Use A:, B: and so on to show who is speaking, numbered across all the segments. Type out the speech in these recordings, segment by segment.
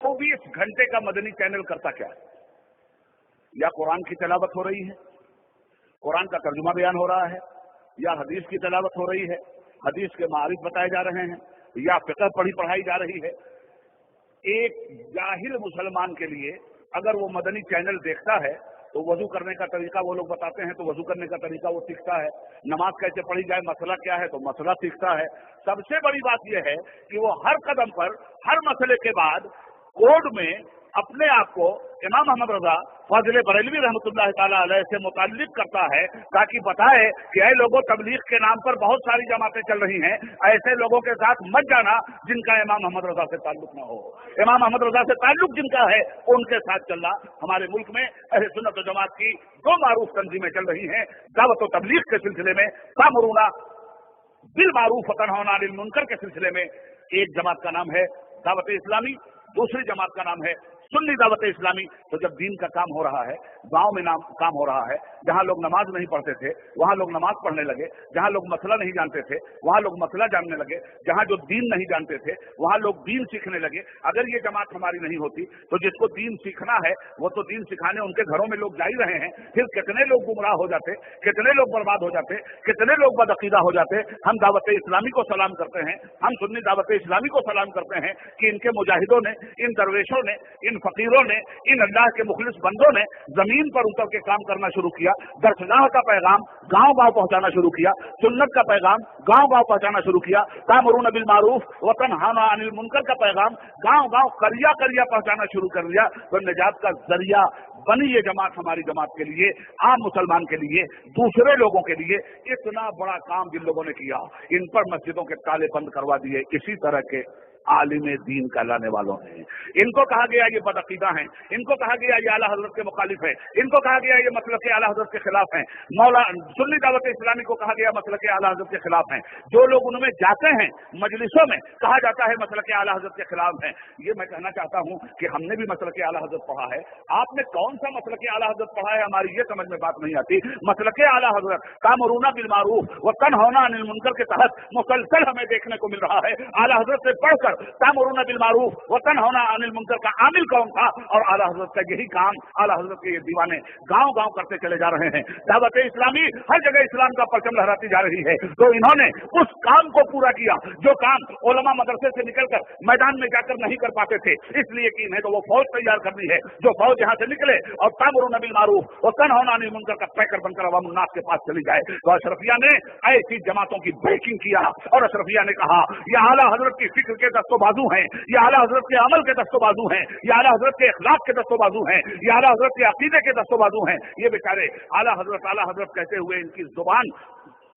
A: 24 घंटे का मदनी चैनल करता क्या है? या कुरान की तिलावत हो रही है, कुरान का तर्जुमा बयान हो रहा है, या हदीस की तिलावत हो रही है, हदीस के मारिफ बताए जा रहे हैं, या फिक्र पढ़ाई जा रही है। एक जाहिल मुसलमान के लिए अगर वो मदनी चैनल देखता है तो वजू करने का तरीका वो लोग बताते हैं, तो वजू करने का तरीका वो सीखता है, नमाज कैसे पढ़ी जाए, मसला क्या है तो मसला सीखता है। सबसे बड़ी बात यह है कि वो हर कदम पर, हर मसले के बाद कोड में अपने आप को इमाम अहमद रजा फजल बरेलवी रहमतुल्लाह ताला अलैह से मुताल्लिक करता है, ताकि बताए कि ऐ लोगों, तबलीग के नाम पर बहुत सारी जमातें चल रही हैं, ऐसे लोगों के साथ मत जाना जिनका इमाम अहमद रजा से ताल्लुक न हो। इमाम अहमद रजा से ताल्लुक जिनका है उनके साथ चलना। हमारे मुल्क में अहले सुन्नत व जमात की दो मारूफ तंजीमें चल रही हैं दावत व तबलीग के सिलसिले में, तामुरूना बिल मारूफ व तनहौना अनिल मुनकर के सिलसिले में। एक जमात का नाम है दावत इस्लामी, दूसरी जमात का नाम है सुन्नी दावत इस्लामी। तो जब दीन का काम हो रहा है, गांव में काम हो रहा है, जहां लोग नमाज नहीं पढ़ते थे वहां लोग नमाज पढ़ने लगे, जहां लोग मसला नहीं जानते थे वहां लोग मसला जानने लगे, जहां जो दीन नहीं जानते थे वहां लोग दीन सीखने लगे। अगर ये जमात हमारी नहीं होती तो जिसको दीन सीखना है वो तो दीन सिखाने उनके घरों में लोग जा ही रहे हैं, फिर कितने लोग गुमराह हो जाते, कितने लोग बर्बाद हो जाते, कितने लोग बदअकीदा हो जाते। हम दावत इस्लामी को सलाम करते हैं, हम सुन्नी दावत इस्लामी को सलाम करते हैं कि इनके मुजाहिदों ने, इन दरवेशों ने, इन फकीरों ने, इन अल्लाह के मुखलिस बंदों ने जमीन पर उतर के काम करना शुरू किया, दरसगाह का पैगाम गांव गांव पहुंचाना शुरू किया, सुन्नत का पैगाम गांव गांव पहुंचाना शुरू किया, तामुरून बिल मारूफ व तनहाना अनिल मुनकर का पैगाम गांव गांव करिया करिया पहुंचाना शुरू कर दिया। तो निजात का जरिया बनी ये जमात हमारी जमात के लिए, आम मुसलमान के लिए, दूसरे लोगों के लिए। इतना बड़ा काम जिन लोगों ने किया, इन पर मस्जिदों के ताले बंद करवा दिए इसी तरह के आलिम दीन कहलाने वालों ने। इनको कहा गया ये बदअकीदा हैं, इनको कहा गया ये आला हजरत के मुखालिफ है, इनको कहा गया ये मतलब के आला हजरत के खिलाफ हैं। मौला सुन्नी दावत इस्लामी को कहा गया मतलब के आला हजरत के खिलाफ हैं। जो लोग उनमें जाते हैं मजलिसों में कहा जाता है मतलब के आला हजरत के खिलाफ हैं। ये मैं कहना चाहता हूं कि हमने भी मतलब के आला हजरत पढ़ा है, आपने कौन सा मतलब के आला हजरत पढ़ा है, हमारी ये समझ में बात नहीं आती। मतलब के आला हजरत तामुरूना बिल मारूफ व तनहौना अनिल मुनकर के तहत मुसलसल हमें देखने को मिल रहा है। आला हजरत से बढ़कर तामुरून बिल मारूफ व तनहौना अनिल मुनकर का आमिल कौन था, और आला हजरत का यही काम आला हजरत के ये दीवाने गांव गांव करते चले जा रहे हैं। दावत इस्लामी हर जगह इस्लाम का परचम लहराती जा रही है। तो इन्होंने उस काम को पूरा किया जो काम उलमा मदरसे से निकलकर मैदान में जाकर नहीं कर पाते थे, इसलिए कि इन्हें तो वो फौज तैयार करनी है जो फौज यहाँ से निकले और तामुरून बिल मारूफ व तनहौना अनिल मुनकर का पैकर बनकर अवाम उन्नास के पास चली जाए। तो अशरफिया ने ऐसी जमातों की ब्रेकिंग किया और अशरफिया ने कहा यह आला हजरत की फिक्र के दस्तोबाजू हैं, ये आला हजरत के अमल के दस्तोबाजू हैं, ये आला हजरत के इखलाक के दस्तोबाजू हैं, ये आला हजरत के अकीदे के दस्तोबाजू हैं। ये बेचारे आला हजरत कहते हुए इनकी जुबान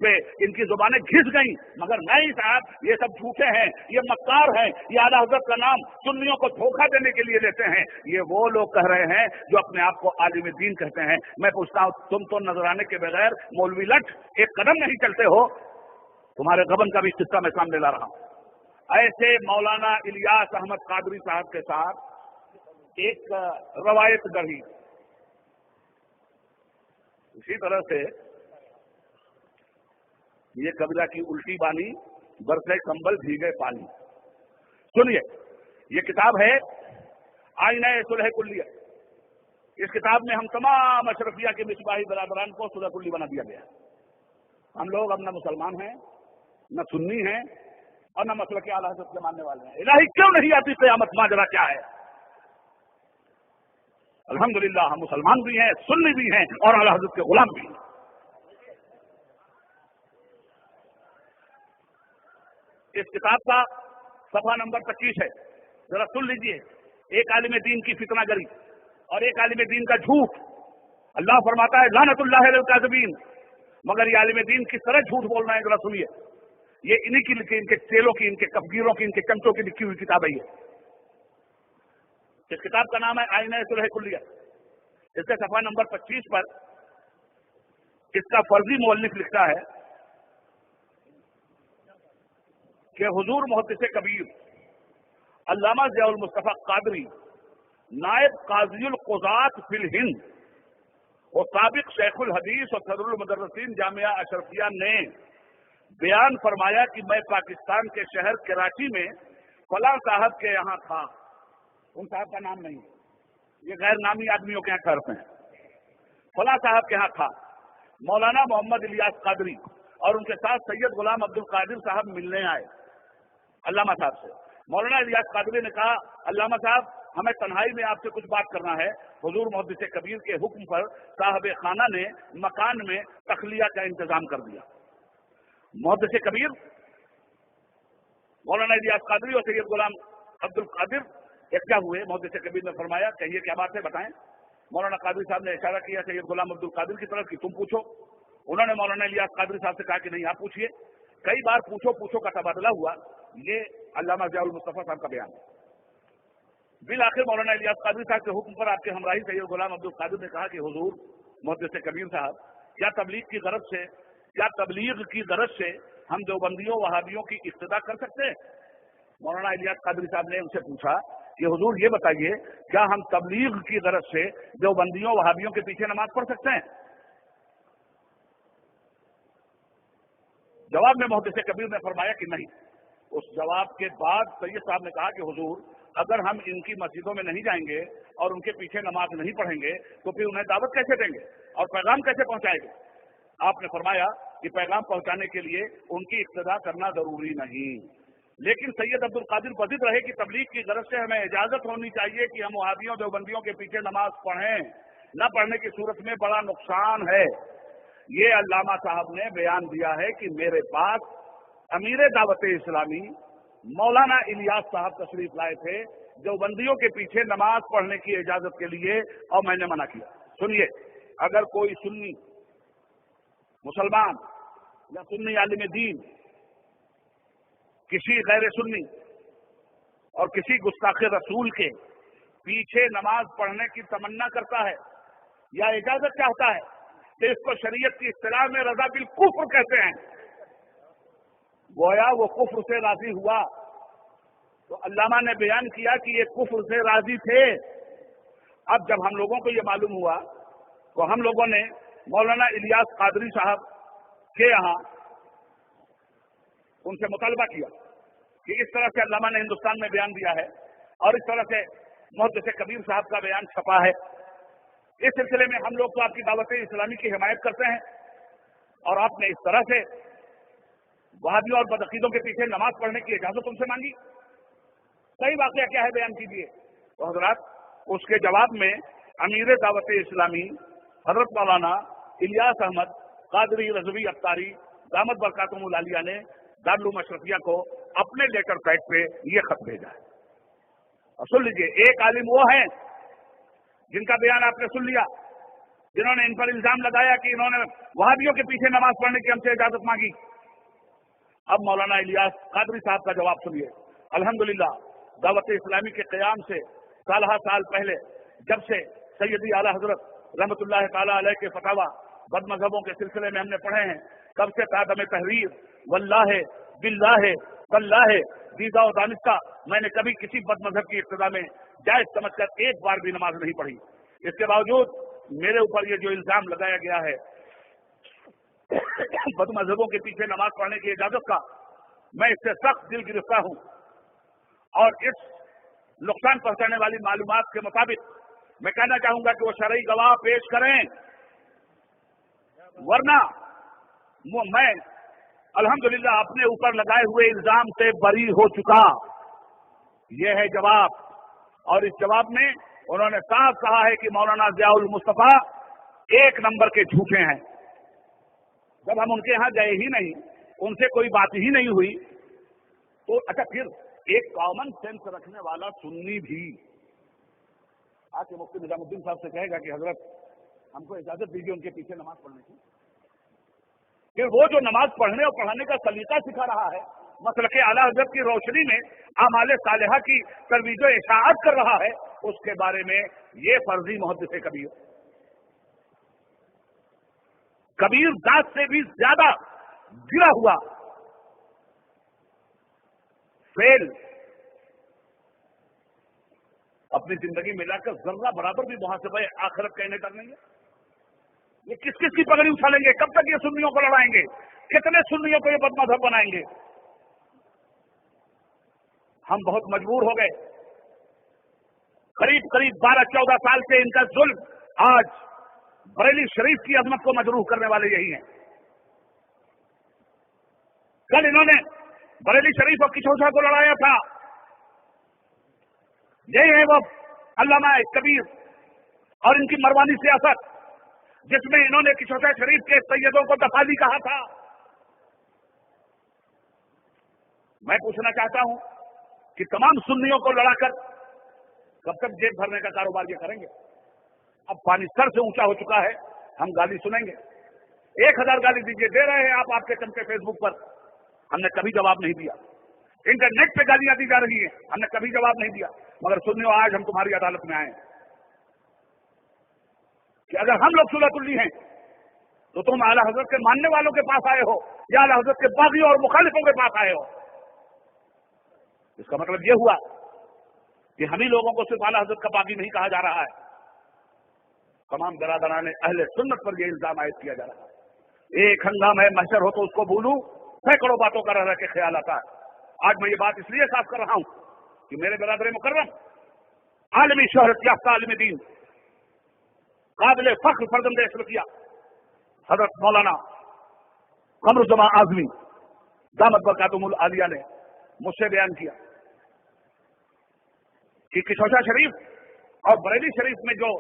A: पे इनकी जुबानें घिस गई, मगर नहीं साहब, ये सब झूठे हैं, ये मक्कार हैं, ये आला हजरत का नाम सुन्नियों को धोखा देने के लिए लेते हैं। ये वो लोग कह रहे हैं जो अपने आप को आलिम दीन कहते हैं। मैं पूछता हूं, तुम तो नजराने के बगैर मौलवी लट एक कदम नहीं चलते हो। तुम्हारे गबन का भी किस्सा मैं सामने ला रहा हूं। ऐसे मौलाना इलियास अहमद कादरी साहब के साथ एक रवायत गढ़ी, इसी तरह से ये कबीरा की उल्टी बानी, बरसे कंबल भीगे पानी। सुनिए, ये किताब है आईना सुलह कुल्लिया। इस किताब में हम तमाम अशरफिया के मिसबाही बरादरान को सुलह कुल्ली बना दिया गया। हम लोग अब न मुसलमान हैं, न सुन्नी हैं और न मसलक आला हज़रत के मानने वाले हैं। इलाही क्यों नहीं आती क़यामत, माजरा क्या है? अल्हम्दुलिल्लाह हम मुसलमान भी हैं, सुन्नी भी हैं और आला हज़रत के गुलाम भी हैं। इस किताब का सफा नंबर 25 है, जरा सुन लीजिए। एक आलिम दीन की फितनागरी और एक आलिम दीन का झूठ। अल्लाह फरमाता है लानतुल्लाह अलल काज़िबीन, मगर ये आलिम दीन किस तरह झूठ बोल रहे हैं जरा सुनिए। ये इन्हीं की लिखी, इनके चेलों की, इनके कफगीरों की, इनके चमचों की लिखी हुई किताब है ये। इस किताब का नाम है आईना सुलह कुल्लिया। इसके सफा नंबर 25 पर इसका फर्जी मुअल्लिफ लिखता है कि हुजूर मुहद्दिस कबीर अल्लामा ज़ियाउल मुस्तफ़ा कादरी नायब काज़ीउल क़ुज़ात फिल हिंद और साबिक़ शेखुल हदीस और सदरुल मुदर्रिसीन जामिया अशरफिया ने बयान फरमाया कि मैं पाकिस्तान के शहर कराची में फलां साहब के यहाँ था ان صاحب کا نام نہیں، یہ غیر نامی آدمیوں کے یہاں ٹھہرتے ہیں۔ فلاں صاحب کے یہاں تھا، مولانا محمد الیاس قادری اور ان کے ساتھ سید غلام عبد القادر صاحب ملنے آئے علامہ صاحب سے۔ مولانا الیاس قادری نے کہا علامہ صاحب ہمیں تنہائی میں آپ سے کچھ بات کرنا ہے۔ حضور محدث کبیر کے حکم پر صاحب خانہ نے مکان میں تخلیہ کا انتظام کر دیا۔ محدث کبیر مولانا الیاس قادری اور سید غلام عبد القادر اکٹھا ہوئے۔ محدث کبیر نے فرمایا کہیے کیا بات ہے بتائیں۔ مولانا قادری صاحب نے اشارہ کیا سید غلام عبد القادر کی طرف کہ تم پوچھو۔ انہوں نے مولانا الیاس قادری صاحب سے کہا کہ نہیں آپ پوچھیے۔ کئی بار پوچھو کا تبادلہ ہوا۔ یہ علامہ ضیاء المصطفیٰ صاحب کا بیان ہے۔ بالآخر مولانا الیاس قادری صاحب کے حکم پر آپ کے ہمراہی سید غلام عبد القادر نے کہا کہ حضور محدث کبیر صاحب کیا تبلیغ کی غرض سے ہم دیوبندیوں وہابیوں کی اقتدا کر سکتے ہیں؟ مولانا الیاس قادری صاحب نے ان سے پوچھا کہ حضور یہ بتائیے کیا ہم تبلیغ کی غرض سے دیوبندیوں وہابیوں کے پیچھے نماز پڑھ سکتے ہیں؟ جواب میں محدث کبیر نے فرمایا کہ نہیں۔ اس جواب کے بعد سید صاحب نے کہا کہ حضور اگر ہم ان کی مسجدوں میں نہیں جائیں گے اور ان کے پیچھے نماز نہیں پڑھیں گے تو پھر انہیں دعوت کیسے دیں گے اور پیغام کیسے پہنچائیں گے؟ آپ نے فرمایا کہ پیغام پہنچانے کے لیے ان کی اقتدا کرنا ضروری نہیں، لیکن سید عبد القادر بضد رہے کہ تبلیغ کی غرض سے ہمیں اجازت ہونی چاہیے کہ ہم وہابیوں دیوبندیوں کے پیچھے نماز پڑھیں، نہ پڑھنے کی صورت میں بڑا نقصان ہے۔ یہ علامہ صاحب نے بیان دیا ہے کہ میرے پاس امیر دعوت اسلامی مولانا الیاس صاحب تشریف لائے تھے دیوبندیوں کے پیچھے نماز پڑھنے کی اجازت کے لیے اور میں نے منع کیا۔ سنیے، اگر کوئی سنی مسلمان یا سنی عالم دین کسی غیر سنی اور کسی گستاخ رسول کے پیچھے نماز پڑھنے کی تمنا کرتا ہے یا اجازت چاہتا ہے کہ اس کو شریعت کی اصطلاح میں رضا بالکفر کہتے ہیں، گویا وہ کفر سے راضی ہوا، تو علامہ نے بیان کیا کہ یہ کفر سے راضی تھے۔ اب جب ہم لوگوں کو یہ معلوم ہوا تو ہم لوگوں نے مولانا الیاس قادری صاحب کے یہاں ان سے مطالبہ کیا کہ اس طرح سے علامہ نے ہندوستان میں بیان دیا ہے اور اس طرح سے محدث کبیر صاحب کا بیان چھپا ہے، اس سلسلے میں ہم لوگ تو آپ کی دعوت اسلامی کی حمایت کرتے ہیں اور آپ نے اس طرح سے وہابیوں اور بدعقیدوں کے پیچھے نماز پڑھنے کی اجازت تم سے مانگی، صحیح واقعہ کیا ہے بیان کیجیے۔ تو حضرات اس کے جواب میں امیر دعوت اسلامی حضرت مولانا الیاس احمد قادری رضوی افطاری دامت برکاتہم العالیہ نے دارالعلوم اشرفیہ کو اپنے لیٹر پیڈ پہ یہ خط بھیجا ہے۔ اور سن لیجیے، ایک عالم وہ ہیں جن کا بیان آپ نے سن لیا، جنہوں نے ان پر الزام لگایا کہ انہوں نے وہابیوں کے پیچھے نماز پڑھنے کی ہم سے اجازت مانگی۔ اب مولانا الیاس قادری صاحب کا جواب سنیے۔ الحمدللہ دعوت اسلامی کے قیام سے سالہ سال پہلے جب سے سیدی اعلیٰ حضرت رحمت اللہ تعالیٰ علیہ کے فتاوی بد مذہبوں کے سلسلے میں ہم نے پڑھے ہیں، تب سے قیام تحریر واللہ باللہ واللہ دیدہ و دانستہ میں نے کبھی کسی بد مذہب کی ابتدا میں جائز سمجھ کر ایک بار بھی نماز نہیں پڑھی۔ اس کے باوجود میرے اوپر یہ جو الزام لگایا گیا ہے بد مذہبوں کے پیچھے نماز پڑھنے کی اجازت کا، میں اس سے سخت دل گرفتہ ہوں اور اس نقصان پہنچانے والی معلومات کے مطابق میں کہنا چاہوں گا کہ وہ شرعی گواہ پیش کریں، ورنہ میں الحمدللہ اپنے اوپر لگائے ہوئے الزام سے بری ہو چکا۔ یہ ہے جواب، اور اس جواب میں انہوں نے صاف کہا ہے کہ مولانا ضیاء المصطفیٰ ایک نمبر کے جھوٹے ہیں۔ جب ہم ان کے ہاں گئے ہی نہیں، ان سے کوئی بات ہی نہیں ہوئی، تو اچھا پھر ایک کامن سینس رکھنے والا سنی بھی آ کے مفتی نظام الدین صاحب سے کہے گا کہ حضرت ہم کو اجازت دیجیے ان کے پیچھے نماز پڑھنے کی، پھر وہ جو نماز پڑھنے اور پڑھانے کا سلیقہ سکھا رہا ہے، مسلک اعلیٰ حضرت کی روشنی میں اعمال صالحہ کی ترویج و اشاعت کر رہا ہے، اس کے بارے میں یہ فرضی محدث کبیر ذات سے بھی زیادہ گرا ہوا فیل اپنی زندگی میں لا کر ذرہ برابر بھی محاسبہ آخرت کہنے کر لیں گے۔ یہ کس کس کی پگڑی اٹھا لیں گے؟ کب تک یہ سنیوں کو لڑائیں گے؟ کتنے سنیوں کو یہ بد مذہب بنائیں گے؟ ہم بہت مجبور ہو گئے करीब करीब 12-14 साल से इनका जुल्म आज बरेली शरीफ की अजमत को मजरूह करने वाले यही हैं। कल इन्होंने बरेली शरीफ और किशोशा को लड़ाया था। यही है वो अल्लामा कबीर और इनकी मरवानी सियासत, जिसमें इन्होंने किशोशा शरीफ के सैयदों को दफाली कहा था। मैं पूछना चाहता हूं कि तमाम सुन्नियों को लड़ाकर कब तक जेब भरने का कारोबार ये करेंगे? अब पानी सर से ऊंचा हो चुका है, हम गाली सुनेंगे। 1000 गाली दीजिए, दे रहे हैं आप आपके चमचे फेसबुक पर, हमने कभी जवाब नहीं दिया। इंटरनेट पे गालियां दी जा रही हैं, हमने कभी जवाब नहीं दिया। मगर सुनियो, आज हम तुम्हारी अदालत में आए कि अगर हम लोग सुलह-तुल्ली हैं तो तुम आला हजरत के मानने वालों के पास आए हो या आला हजरत के बागियों और मुखालिफों के पास आए हो। इसका मतलब यह हुआ कि हम ही लोगों को सिर्फ आला हजरत का बागी नहीं कहा जा रहा है, तमाम बरादरान अहले सुन्नत पर यह इल्जाम आयद किया जा रहा है। एक हंगामा महशर हो तो उसको भूलूं, सैकड़ों बातों का रह के ख्याल आता है। आज मैं ये बात इसलिए साफ कर रहा हूं कि मेरे बरादर मुकर्रम, आलमी शोहरत याफ्ता आलिम दीन, काबिल फख्र फर्जंदे इस्लामिया हजरत मौलाना कमरुज़्ज़मान आज़मी दामत बरकातुहुल आलिया ने मुझसे बयान किया कि किशोशा शरीफ और बरेली शरीफ में जो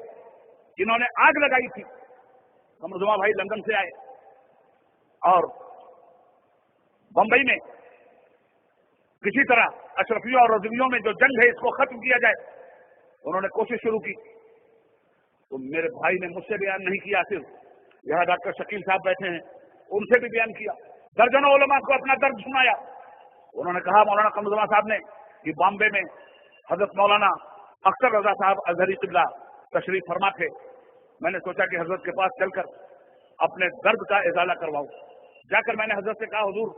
A: इन्होंने आग लगाई थी, कमरुज़्ज़मान भाई लंदन से आए और बंबई में किसी तरह अशरफियों और रज़वियों में जो जंग है इसको खत्म किया जाए, उन्होंने कोशिश शुरू की। तो मेरे भाई ने मुझसे बयान नहीं किया, सिर्फ यहां डॉक्टर शकील साहब बैठे हैं, उनसे भी बयान किया, दर्जनों उलमा को अपना दर्द सुनाया। उन्होंने कहा मौलाना कमरुज़्ज़मान साहब ने कि बॉम्बे में हजरत मौलाना अख्तर रजा साहब अजहरी क़िबला तशरीफ फरमा थे। मैंने सोचा कि हजरत के पास चलकर अपने दर्द का इजाला करवाऊं। जाकर मैंने हजरत से कहा, हुजूर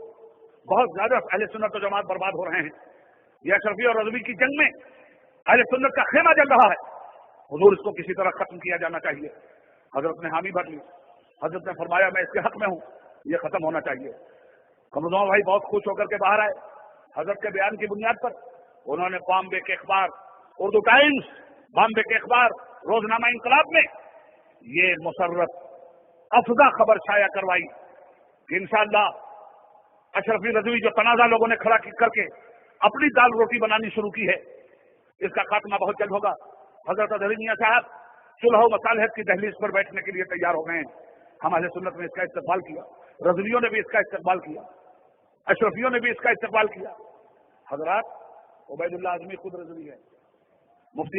A: बहुत ज्यादा अहले सुन्नत व जमात बर्बाद हो रहे हैं, यह अशरफी और रज़वी की जंग में अहले सुन्नत का खेमा जल रहा है, हुजूर इसको किसी तरह खत्म किया जाना चाहिए। हजरत ने हामी भर ली। हजरत ने फरमाया मैं इसके हक में हूं, यह खत्म होना चाहिए। कमरुज़्ज़मान भाई बहुत खुश होकर के बाहर आए। हजरत के बयान की बुनियाद पर उन्होंने बॉम्बे के अखबार उर्दू टाइम्स, बॉम्बे के अखबार रोजनामा इंकलाब में ये मुसर्रत अफजा खबर छाया करवाई कि इंशाअल्लाह अशरफी रज़वी जो तनाज़ा लोगों ने खड़ा करके अपनी दाल रोटी बनानी शुरू की है, इसका खात्मा बहुत जल्द होगा। हजरत अज़हरी मियां साहब सुलह व मसालहत की दहलीज पर बैठने के लिए तैयार हो गए हैं। हम अहले सुन्नत ने इसका इस्तकबाल किया, रज़वियों ने भी इसका इस्तकबाल किया, अशरफियों ने भी इसका इस्तकबाल किया। हजरात, उबैदुल्लाह आज़मी खुद रज़वी है, मुफ्ती